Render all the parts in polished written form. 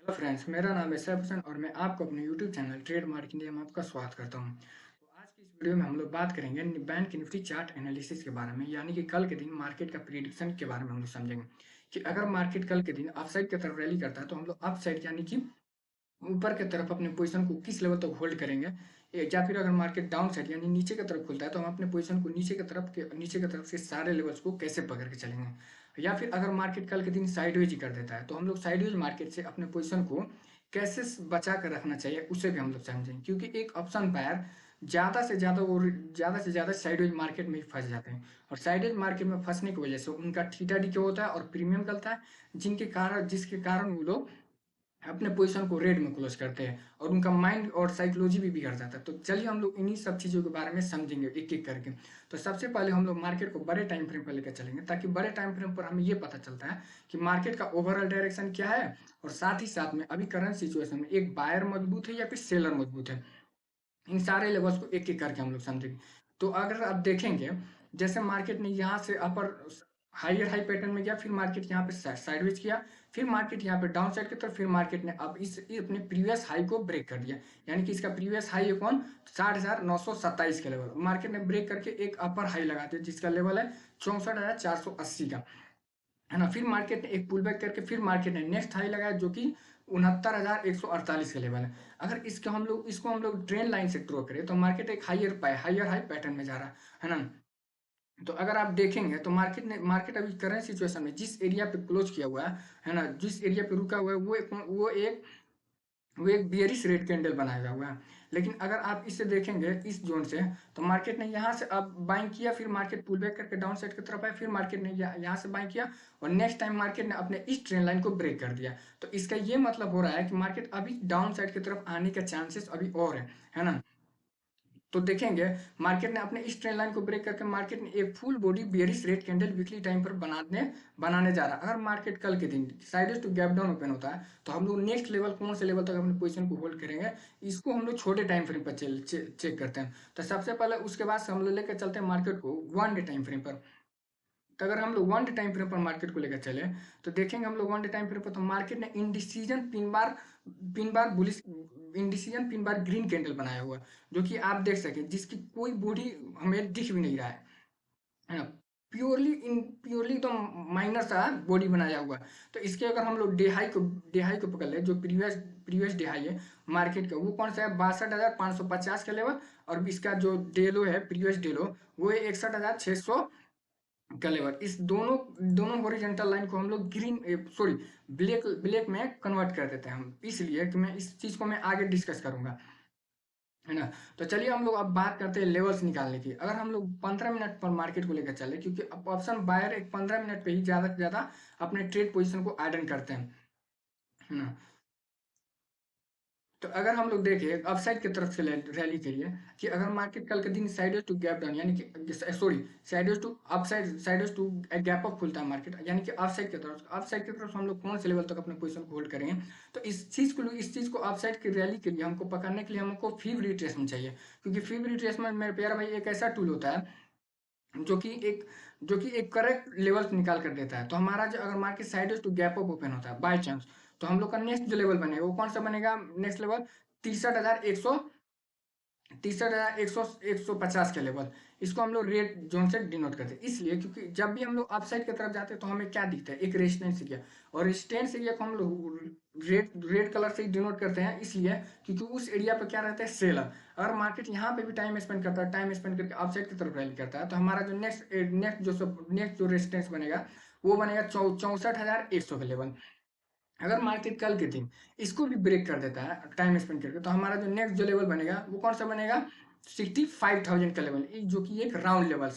Hello friends, मेरा नाम है सैफ हुसैन और मैं आपको अपने YouTube channel trade market India में आपका स्वागत करता हूं। तो आज की इस वीडियो में हम लोग बात करेंगे बैंक निफ्टी चार्ट एनालिसिस के बारे में, यानी कि कल के दिन मार्केट का प्रिडिक्शन के बारे में हम लोग समझेंगे कि अगर मार्केट कल के दिन अपसाइड की तरफ रैली करता है तो हम लोग अपसाइड यानी कि ऊपर की तरफ अपने पोजीशन को किस लेवल तक होल्ड करेंगे, या फिर अगर मार्केट डाउन साइड यानी नीचे की तरफ खुलता है तो हम अपने पोजीशन को नीचे की तरफ से सारे लेवल्स को कैसे पकड़ के चलेंगे, या फिर अगर मार्केट कल के दिन साइडवेज ही कर देता है तो हम लोग साइडवेज मार्केट से अपने पोजीशन को कैसे बचा कर रखना चाहिए उसे भी हम लोग समझेंगे, क्योंकि एक ऑप्शन बायर ज़्यादा से ज़्यादा साइडवेज मार्केट में ही फंस जाते हैं और साइडवेज मार्केट में फंसने की वजह से उनका थीटा डी होता है और प्रीमियम चलता है, जिसके कारण वो लोग अपने पोजीशन को रेड में क्लोज करते हैं और उनका माइंड और साइकोलॉजी भी बिगड़ जाता है। तो चलिए हम लोग इन्हीं सब चीज़ों के बारे में समझेंगे एक एक करके। तो सबसे पहले हम लोग मार्केट को बड़े टाइम फ्रेम पर लेकर चलेंगे, ताकि बड़े टाइम फ्रेम पर हमें ये पता चलता है कि मार्केट का ओवरऑल डायरेक्शन क्या है और साथ ही साथ में अभी करंट सिचुएशन में एक बायर मजबूत है या फिर सेलर मजबूत है। इन सारे लेवल्स को एक एक करके हम लोग समझेंगे। तो अगर आप देखेंगे, जैसे मार्केट ने यहाँ से अपर हायर हाई पैटर्न में गया, फिर मार्केट यहाँ पे साइडवेज किया, फिर मार्केट यहाँ पे डाउन साइड की तरफ, फिर मार्केट ने अब इस अपने प्रीवियस हाई को ब्रेक कर दिया, यानी कि इसका प्रीवियस हाई है कौन, 60,927 के लेवल मार्केट ने ब्रेक करके एक अपर हाई लगा दिया जिसका लेवल है 64,480 का, है ना। फिर मार्केट ने एक पुल बैक करके फिर मार्केट ने नेक्स्ट हाई लगाया जो कि 69,148 का लेवल है। अगर इसको हम लोग ट्रेंड लाइन से ड्रॉ करें तो मार्केट एक हायर हाई पैटर्न में जा रहा है ना। तो अगर आप देखेंगे तो मार्केट अभी करंट सिचुएशन में जिस एरिया पे क्लोज किया हुआ है ना, जिस एरिया पे रुका हुआ है वो एक बियरिश रेड कैंडल बनाया हुआ है। लेकिन अगर आप इसे देखेंगे इस जोन से, तो मार्केट ने यहाँ से अब बाइंग किया, फिर मार्केट पुल बैक करके डाउन साइड की तरफ आया, फिर मार्केट ने यहाँ से बाइंग किया और नेक्स्ट टाइम मार्केट ने अपने इस ट्रेंड लाइन को ब्रेक कर दिया। तो इसका ये मतलब हो रहा है कि मार्केट अभी डाउन साइड की तरफ आने के चांसेस अभी और है ना। तो देखेंगे मार्केट ने अपने इस ट्रेंड लाइन को ब्रेक करके मार्केट ने एक full body bearish red candle weekly time पर बनाने जा रहा है। अगर मार्केट कल के दिन side to gap down open होता है तो हम लोग नेक्स्ट लेवल कौन से लेवल तक अपनी पोजीशन को होल्ड करेंगे, इसको हम लोग छोटे टाइम फ्रेम पर चेक करते हैं। तो सबसे पहले उसके बाद से हम लोग लेकर चलते हैं मार्केट को 1 डे टाइम फ्रेम पर। तो अगर हम लोग 1 डे टाइम फ्रेम पर मार्केट को लेकर चले तो देखेंगे हम लोग 1 डे टाइम फ्रेम पर तो मार्केट ने indecision pin bar bullish indecision pin bar green candle बनाया हुआ, जो कि आप देख सकें जिसकी कोई बॉडी हमें दिख भी नहीं रहा है ना। प्योरली एकदम माइनर सा बॉडी बनाया हुआ। तो इसके अगर हम लोग डे हाई को पकड़ ले, जो प्रीवियस डे हाई है मार्केट का, वो कौन सा है 62,550 का लेवल, और इसका जो डेलो है प्रीवियस डेलो वो है 61,600 का लेवल। इस दोनों दोनों हॉरिजॉन्टल लाइन को हम लोग ब्लैक ब्लैक में कन्वर्ट कर देते हैं हम, इसलिए कि मैं इस चीज़ को मैं आगे डिस्कस करूंगा, है ना। तो चलिए हम लोग अब बात करते हैं लेवल्स निकालने की। अगर हम लोग 15 मिनट पर मार्केट को लेकर चले, क्योंकि ऑप्शन बायर एक 15 मिनट पे ही ज़्यादा से ज़्यादा अपने ट्रेड पोजीशन को आइडन करते हैं, है ना। तो अगर हम लोग देखें अपसाइड की तरफ से रैली के लिए, कि अगर मार्केट कल के दिन साइडवेज टू गैप डाउन यानी कि sideways to upside sideways to gap up खुलता है मार्केट, यानी कि अपसाइड की तरफ हम लोग कौन से लेवल तक अपने पोजीशन को होल्ड करेंगे। तो इस चीज़ को अपसाइड की रैली के लिए हमको पकड़ने के लिए हमको फीब रिट्रेसमेंट चाहिए, क्योंकि फीब रिट्रेसमेंट मेरे प्यारे भाई एक ऐसा टूल होता है जो कि एक करेक्ट लेवल निकाल कर देता है। तो हमारा जो अगर market side to gap up open होता है बाय चांस, तो हम लोग का नेक्स्ट जो लेवल बनेगा वो कौन सा बनेगा, नेक्स्ट लेवल 63,150 के लेवल। इसको हम लोग रेड जोन से डिनोट करते हैं, इसलिए क्योंकि जब भी हम लोग अपसाइड की तरफ जाते हैं तो हमें क्या दिखता है, एक रेजिस्टेंस एरिया, और रेजिस्टेंस एरिया को हम लोग रेड कलर से डिनोट करते हैं, इसलिए क्योंकि उस एरिया पर क्या रहता है, सेलर। अगर मार्केट यहाँ पे भी टाइम स्पेंड करता है, टाइम स्पेंड करके अपसाइड की तरफ रैली करता है, तो हमारा जो नेक्स्ट जो रेजिस्टेंस बनेगा वो बनेगा 64,100 का लेवल। अगर मार्केट कल के दिन इसको भी ब्रेक कर देता है टाइम स्पेंड करके, तो हमारा जो नेक्स्ट जो लेवल बनेगा वो कौन सा बनेगा, 65,000 का लेवल, जो कि एक राउंड लेवल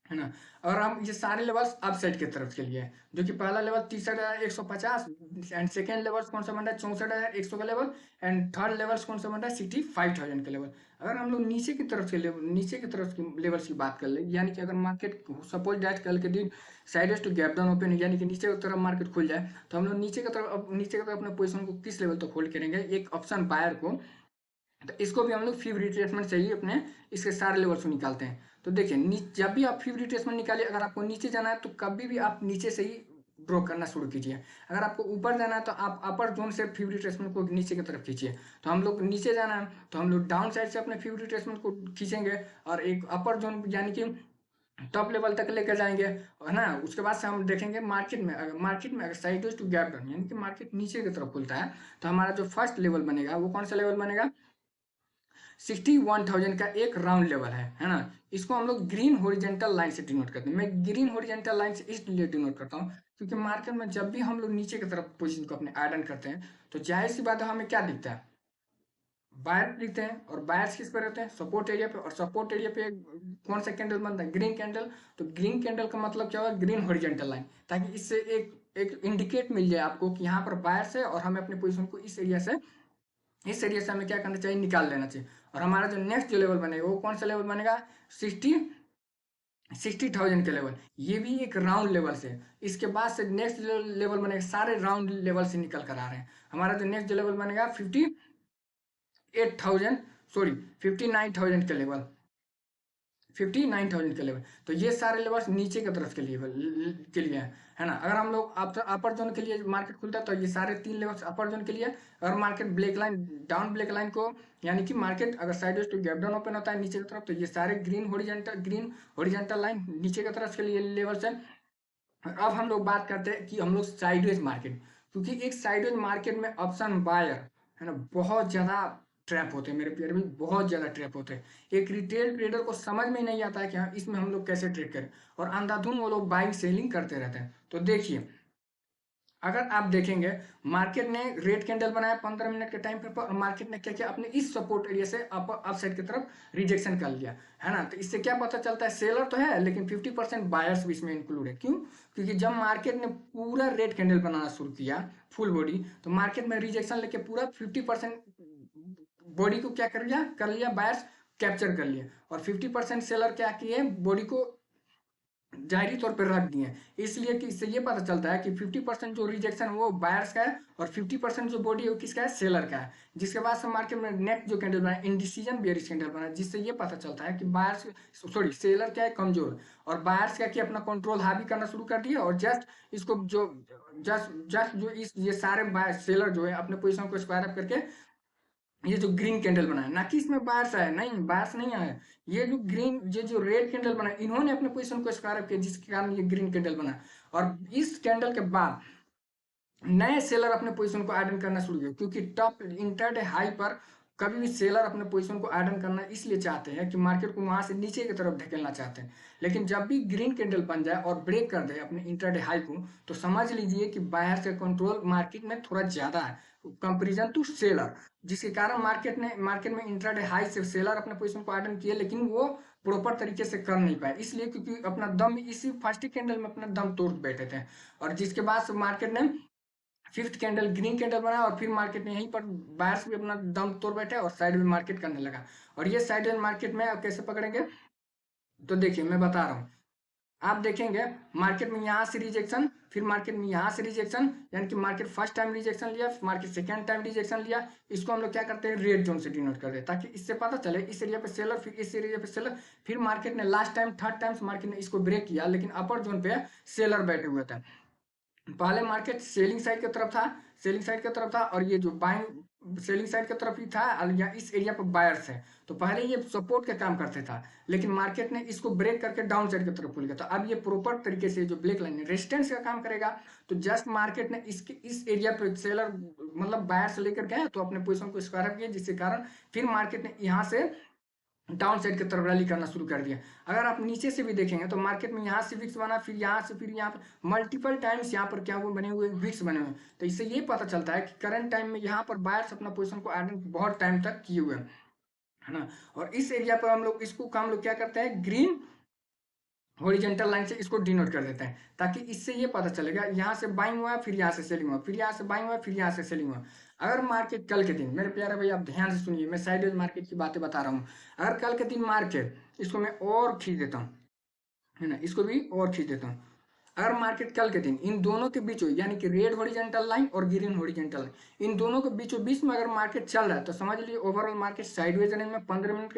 है ना। और हम ये सारे लेवल्स अपसाइड की तरफ के लिए हैं, जो कि पहला लेवल 63,150 एंड सेकेंड लेवल कौन सा बन रहा है 64,100 का लेवल, एंड थर्ड लेवल कौन सा बन रहा है 65,000 का लेवल। अगर हम लोग नीचे की तरफ की लेवल्स की बात कर ले, यानी कि अगर मार्केट सपोज दैट कल के दिन side to gap down open यानी कि नीचे की तरफ मार्केट खुल जाए, तो हम लोग नीचे की तरफ अपने पोजीशन को किस लेवल तक होल्ड करेंगे, एक ऑप्शन बायर को। तो इसको भी हम लोग फीव रिट्रेसमेंट से ही अपने इसके सारे लेवल्स को निकालते हैं। तो देखिए जब भी आप फीव रिट्रेसमेंट निकालिए, अगर आपको नीचे जाना है तो कभी भी आप नीचे से ही ड्रॉ करना शुरू कीजिए। अगर आपको ऊपर जाना है तो आप अपर जोन से फेवरेट ट्रेसमेंट को नीचे की तरफ खींचिए। तो हम लोग नीचे जाना है तो हम लोग डाउन साइड से अपने फेवरेट ट्रेसमेंट को खींचेंगे और एक अपर जोन यानी कि टॉप लेवल तक लेकर जाएंगे, है ना। उसके बाद से हम देखेंगे मार्केट में अगर साइडवेज टू गैप डाउन यानी कि मार्केट नीचे की तरफ खुलता है तो हमारा जो फर्स्ट लेवल बनेगा वो कौन सा लेवल बनेगा, 61,000 का एक राउंड लेवल है ना। इसको हम लोग ग्रीन हॉरिजॉन्टल लाइन से डिनोट करते हैं। मैं ग्रीन हॉरिजॉन्टल लाइन से इसलिए डिनोट करता हूँ क्योंकि मार्केट में जब भी हम लोग नीचे की तरफ पोजीशन को अपने आइडन करते हैं तो जाहिर सी बात है हमें क्या दिखता है, बायर दिखते हैं। और बायर्स किस पे रहते हैं, सपोर्ट एरिया पे। और सपोर्ट एरिया पे कौन सा कैंडल बनता है, ग्रीन कैंडल। तो ग्रीन कैंडल का मतलब क्या होगा, ग्रीन हॉरिजॉन्टल लाइन, ताकि इससे एक एक इंडिकेट मिल जाए आपको कि यहाँ पर बायर्स है और हमें अपने पोजीशन को इस एरिया से हमें क्या करना चाहिए, निकाल लेना चाहिए। और हमारा जो नेक्स्ट जो लेवल बनेगा वो कौन सा लेवल बनेगा, 60,000 का लेवल। ये भी एक राउंड लेवल से। इसके बाद से नेक्स्ट लेवल बनेगा, सारे राउंड लेवल से निकल कर आ रहे हैं। हमारा जो नेक्स्ट लेवल बनेगा 58,000, सॉरी 59,000 का लेवल, 59,000 के लेवल। तो ये सारे लेवल्स नीचे की तरफ के लिए है ना। अगर हम लोग अपर जोन के लिए मार्केट खुलता है तो ये सारे 3 लेवल्स अपर जोन के लिए। अगर market black line down black line को यानी कि मार्केट अगर sideways to gap down open होता है नीचे की तरफ तो ये सारे ग्रीन हॉरिजॉन्टल लाइन नीचे की तरफ के लिए लेवल्स है। अब हम लोग बात करते हैं कि हम लोग साइडवेज मार्केट, क्योंकि एक साइडवेज मार्केट में ऑप्शन बायर है ना बहुत ज़्यादा ट्रैप होते हैं मेरे प्यारे में, बहुत ज़्यादा ट्रैप होते हैं। एक रिटेल ट्रेडर को समझ में नहीं आता है कि हाँ इसमें हम लोग कैसे ट्रेड करें, और अंधाधुंध वो लोग बाइंग सेलिंग करते रहते हैं। तो देखिए, अगर आप देखेंगे मार्केट ने रेड कैंडल बनाया 15 मिनट के टाइम पर और मार्केट ने क्या किया, अपने इस सपोर्ट एरिया से अप साइड की तरफ रिजेक्शन कर लिया, है ना। तो इससे क्या पता चलता है, सेलर तो है लेकिन 50% बायर्स भी इसमें इंक्लूड है। क्यों, क्योंकि जब मार्केट ने पूरा रेड कैंडल बनाना शुरू किया फुल बॉडी, तो मार्केट में रिजेक्शन लेके पूरा 50% बॉडी को क्या कर लिया बायर्स कैप्चर कर लिया, और 50% सेलर क्या किए, बॉडी को जाहिरी तौर पर रख दिए। इसलिए कि इससे ये पता चलता है कि 50% जो रिजेक्शन है वो बायर्स का है और 50% जो बॉडी है वो किसका है, सेलर का है। जिसके बाद से मार्केट में नेक्स्ट जो कैंडल बना इंडिसीजन बेयरिश कैंडल बना, जिससे ये पता चलता है कि बायर्स सॉरी सेलर क्या है, कमजोर, और बायर्स क्या किया, अपना कंट्रोल हावी करना शुरू कर दिया। और जस्ट इसको जो जस्ट जस्ट जो इस ये सारे बायर सेलर जो है अपने पोजीशन को स्क्वायर अप करके ये जो ग्रीन कैंडल बना है, ना कि इसमें बायर्स आया, नहीं बायर्स नहीं आया। ये जो रेड कैंडल बना इन्होंने अपने पोजीशन को स्क्वायर अप किया जिसके कारण ये ग्रीन कैंडल बना। और इस कैंडल के बाद नए सेलर अपने पोजीशन को आइडन करना शुरू किया, क्योंकि टॉप इंटरडे हाई पर कभी भी सेलर अपने पोजीशन को आइडन करना इसलिए चाहते हैं कि मार्केट को वहां से नीचे की तरफ ढकेलना चाहते हैं। लेकिन जब भी ग्रीन कैंडल बन जाए और ब्रेक कर दे अपने इंटरडे हाई को, तो समझ लीजिए कि बायर का कंट्रोल मार्केट में थोड़ा ज्यादा है कंपेरिजन टू सेलर, जिसके कारण मार्केट में इंटरडे हाई से सेलर अपने पोजीशन को आइडन किए लेकिन वो प्रॉपर तरीके से कर नहीं पाए, इसलिए क्योंकि अपना दम इसी फर्स्ट कैंडल में अपना दम तोड़ बैठे थे। और जिसके बाद से मार्केट ने फिफ्थ कैंडल ग्रीन कैंडल बनाया और फिर मार्केट ने यहीं पर बायर्स भी अपना दम तोड़ बैठे और साइड में मार्केट करने लगा। और ये साइड में मार्केट में अब कैसे पकड़ेंगे, तो देखिए मैं बता रहा हूँ। आप देखेंगे मार्केट में यहाँ से रिजेक्शन, फिर मार्केट में यहाँ से रिजेक्शन, यानी कि मार्केट फर्स्ट टाइम रिजेक्शन लिया, मार्केट सेकंड टाइम रिजेक्शन लिया। इसको हम लोग क्या करते हैं, रेड जोन से डिनोट करते हैं, ताकि इससे पता चले इस एरिया पे सेलर, फिर इस एरिया पे सेलर। फिर मार्केट ने last time third time market ने इसको ब्रेक किया, लेकिन अपर जोन पे सेलर बैठे हुए थे। पहले मार्केट सेलिंग साइड की तरफ था और ये जो बाइंग सेलिंग साइड की तरफ ही था, और या इस एरिया पर बायर्स है। तो पहले ये सपोर्ट का काम करते था, लेकिन मार्केट ने इसको ब्रेक करके डाउन साइड की तरफ खुल गया। तो अब ये प्रॉपर तरीके से जो ब्लैक लाइन रेजिस्टेंस का काम करेगा। तो जस्ट मार्केट ने इसके इस एरिया पे सेलर मतलब बायर्स लेकर गए तो अपने पोजीशन को स्क्वायर अप किया, जिसके कारण फिर मार्केट ने यहाँ से डाउन साइड की तरफ रैली करना शुरू कर दिया। अगर आप नीचे से भी देखेंगे तो मार्केट में यहाँ से विक्स बना, फिर यहाँ से, फिर यहाँ पर मल्टीपल टाइम्स यहाँ पर क्या हुए बने हुए विक्स बने हुए। तो इससे ये पता चलता है कि करंट टाइम में यहाँ पर बायर्स अपना पोजीशन को आइडन बहुत टाइम तक किए हुए हैं, है ना। और इस एरिया पर हम लोग क्या करते हैं, ग्रीन हॉरिजॉन्टल लाइन से इसको डिनोट कर देते हैं, ताकि इससे ये पता चलेगा यहाँ से बाइंग हुआ, फिर यहाँ से सेलिंग हुआ, फिर यहाँ से बाइंग हुआ, फिर यहाँ से सेलिंग हुआ। अगर मार्केट कल के दिन, मेरे प्यारे भाई आप ध्यान से सुनिए, मैं साइडवेज मार्केट की बातें बता रहा हूँ। अगर कल के दिन मार्केट, इसको मैं और खींच देता हूँ, है ना, इसको भी और खींच देता हूँ। अगर मार्केट कल के दिन इन दोनों के बीच यानी कि रेड हॉरिजॉन्टल लाइन और ग्रीन हॉरिजॉन्टल लाइन, इन दोनों के बीच में अगर मार्केट चल रहा है तो समझ लीजिए ओवरऑल मार्केट साइडवेज रेंज में 15 मिनट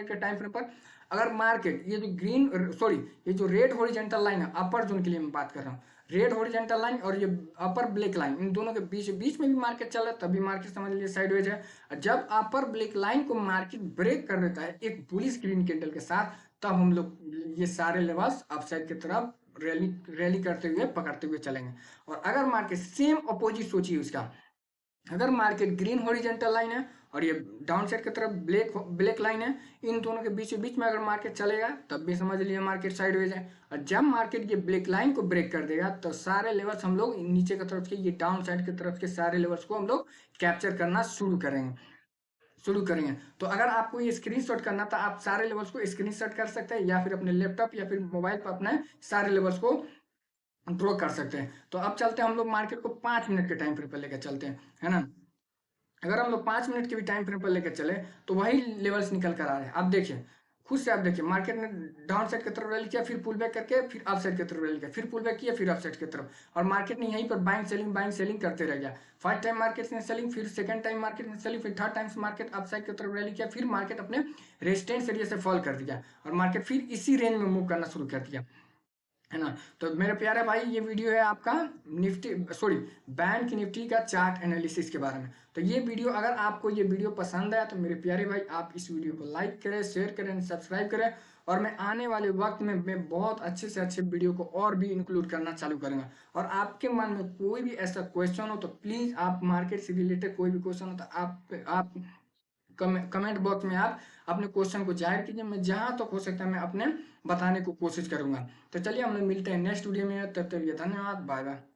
के टाइम फ्रेम पर अगर मार्केट ये जो रेड हॉरिजॉन्टल लाइन है अपर जोन के लिए मैं बात कर रहा हूँ, रेड हॉरिजॉन्टल लाइन और ये अपर ब्लैक लाइन, इन दोनों के बीच बीच में भी मार्केट चल रहा है, तभी मार्केट समझ लीजिए साइडवेज है। और जब अपर ब्लैक लाइन को मार्केट ब्रेक कर देता है एक बुलिश ग्रीन कैंडल के साथ, तब हम लोग ये सारे लेवल्स अपसाइड की तरफ रैली रैली करते हुए पकड़ते हुए चलेंगे। और अगर मार्केट सेम अपोजिट सोचिए उसका, अगर मार्केट ग्रीन हॉरिजॉन्टल लाइन है और ये डाउन साइड की तरफ ब्लैक ब्लैक लाइन है, इन दोनों के बीच बीच में अगर मार्केट चलेगा तब भी समझ लीजिए मार्केट साइडवेज है। और जब मार्केट ये ब्लैक लाइन को ब्रेक कर देगा तो सारे लेवल्स हम लोग नीचे की तरफ के, ये डाउन साइड की तरफ के सारे लेवल्स को हम लोग कैप्चर करना शुरू करेंगे। तो अगर आपको ये स्क्रीनशॉट करना था, आप सारे लेवल्स को स्क्रीनशॉट कर सकते हैं या फिर अपने लैपटॉप या फिर मोबाइल पर अपने सारे लेवल्स को ड्रॉ कर सकते हैं। तो अब चलते हैं हम लोग मार्केट को 5 मिनट के टाइम फ्रेम पर लेकर चलते हैं, है ना। अगर हम लोग 5 मिनट के भी टाइम फ्रेम पर लेकर चले तो वही लेवल्स निकल कर आ रहे हैं। आप देखिए, खुद से आप देखिए, मार्केट ने डाउन साइड की तरफ रैली किया, फिर पुल बैक करके फिर अप साइड की तरफ रैली किया, फिर पुल बैक किया, फिर अप साइड की तरफ, और मार्केट ने यहीं पर बाइंग सेलिंग करते रह गया। फर्स्ट टाइम मार्केट ने सेलिंग, फिर सेकंड टाइम मार्केट ने सेलिंग, फिर third time market up side की तरफ रैली किया, फिर मार्केट अपने रेजिस्टेंस एरिया से फॉल कर दिया और मार्केट फिर इसी रेंज में मूव करना शुरू कर दिया, है ना। तो मेरे प्यारे भाई, ये वीडियो है आपका निफ्टी सॉरी बैंक निफ्टी का चार्ट एनालिसिस के बारे में। तो ये वीडियो, अगर आपको ये वीडियो पसंद आया तो मेरे प्यारे भाई आप इस वीडियो को लाइक करें, शेयर करें, सब्सक्राइब करें। और मैं आने वाले वक्त में मैं बहुत अच्छे से अच्छे वीडियो को और भी इंक्लूड करना चालू करूंगा। और आपके मन में कोई भी ऐसा क्वेश्चन हो तो प्लीज़, आप मार्केट से रिलेटेड कोई भी क्वेश्चन हो तो आप कमेंट बॉक्स में आप अपने क्वेश्चन को जाहिर कीजिए। मैं जहां तक हो सकता है मैं अपने बताने को कोशिश करूंगा। तो चलिए हम लोग मिलते हैं नेक्स्ट वीडियो में, तब तक के लिए धन्यवाद, बाय बाय।